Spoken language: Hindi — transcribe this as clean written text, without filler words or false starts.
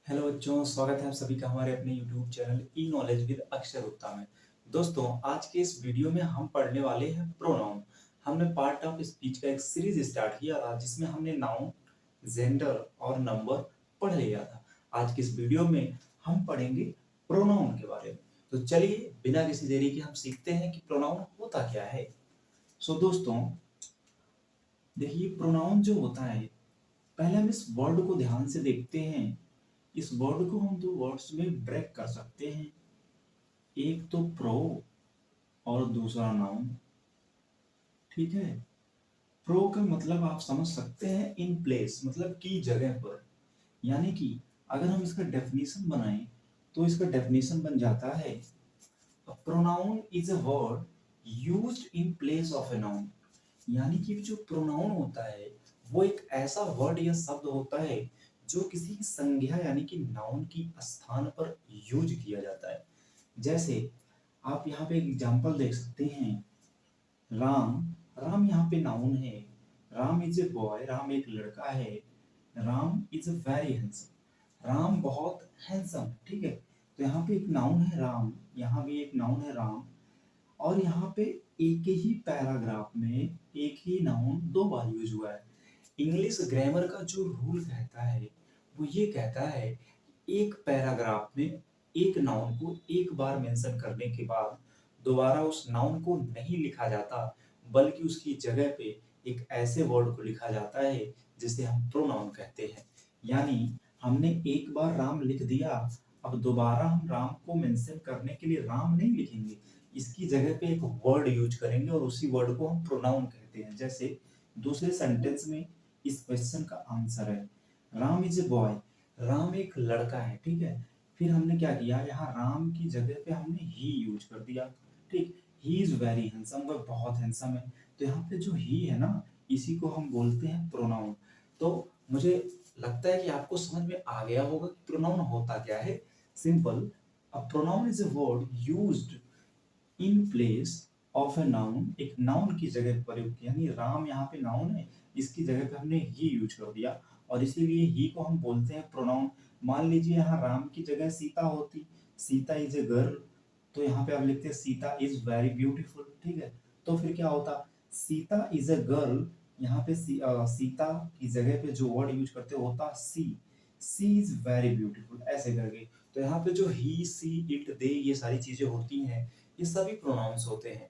हेलो बच्चों, स्वागत है आप सभी का हमारे अपने YouTube channel E knowledge with अक्षर गुप्ता में। दोस्तों, आज के इस वीडियो में हम पढ़ने वाले हैं प्रोनाउन। हमने पार्ट ऑफ स्पीच का एक सीरीज स्टार्ट किया था जिसमें हमने नाउन, जेंडर और नंबर पढ़ लिया था। आज की इस वीडियो में हम पढ़ेंगे प्रोनाउन के बारे में। तो चलिए बिना किसी देरी के हम सीखते हैं कि प्रोनाउन होता क्या है। दोस्तों, देखिए प्रोनाउन जो होता है, पहले हम इस वर्ड को ध्यान से देखते हैं। इस वर्ड को हम दो वर्ड्स में ब्रेक कर सकते हैं, एक तो प्रो और दूसरा नाउन। ठीक है। प्रो का मतलब आप समझ सकते हैं इन प्लेस, मतलब की जगह पर। यानी कि अगर हम इसका डेफिनेशन बनाएं तो इसका डेफिनेशन बन जाता है pronoun is a word used in place of a noun. यानी कि जो प्रोनाउन होता है वो एक ऐसा वर्ड या शब्द होता है जो किसी संज्ञा यानी कि नाउन की स्थान पर यूज किया जाता है। जैसे आप यहाँ पे एक एग्जांपल देख सकते हैं, राम। राम यहाँ पे नाउन है। Ram is a boy, Ram एक लड़का है। Ram is very handsome, Ram बहुत हैंडसम। ठीक है। तो यहाँ पे एक नाउन है राम, यहाँ भी एक नाउन है राम। और यहाँ पे एक ही पैराग्राफ में एक ही नाउन दो बार यूज हुआ है। इंग्लिश ग्रामर का जो रूल कहता है वो ये कहता है एक पैराग्राफ में एक नाउन को एक बार मेंशन करने के बाद दोबारा उस नाउन को नहीं लिखा जाता, बल्कि उसकी जगह पे एक ऐसे वर्ड को लिखा जाता है जिसे हम प्रोनाउन कहते हैं। यानी हमने एक बार राम लिख दिया, अब दोबारा हम राम को मेंशन करने के लिए राम नहीं लिखेंगे, इसकी जगह पे एक वर्ड यूज करेंगे और उसी वर्ड को हम प्रोनाउन कहते हैं। जैसे दूसरे सेंटेंस में इस क्वेश्चन का आंसर है Ram is a boy, Ram एक लड़का है। ठीक है। फिर हमने क्या किया, यहाँ राम की जगह पे हमने ही यूज कर दिया। ठीक, ही इज वेरी हैंडसम, वह बहुत हैंडसम है। तो यहाँ पे जो ही है ना, इसी को हम बोलते हैं प्रोनाउन। तो मुझे लगता है कि आपको समझ में आ गया होगा कि प्रोनाउन होता क्या है। Simple, a pronoun is a word used in place of a noun, एक नाउन की जगह प्रयोग किया। यानी राम यहाँ पे नाउन है, इसकी जगह पे हमने ही यूज कर दिया और इसीलिए ही को हम बोलते हैं प्रोनाउन। मान लीजिए यहाँ राम की जगह सीता होती, सीता इज ए गर्ल, तो यहाँ पे आप लिखते हैं सीता इज वेरी ब्यूटीफुल। ठीक है। तो फिर क्या होता, सीता इज अ गर्ल, यहाँ पे सीता की जगह पे जो वर्ड यूज करते होता सी इज वेरी ब्यूटीफुल, ऐसे करके। तो यहाँ पे जो ही सी इट दे ये सारी चीजें होती हैं, ये सभी प्रोनाउंस होते हैं।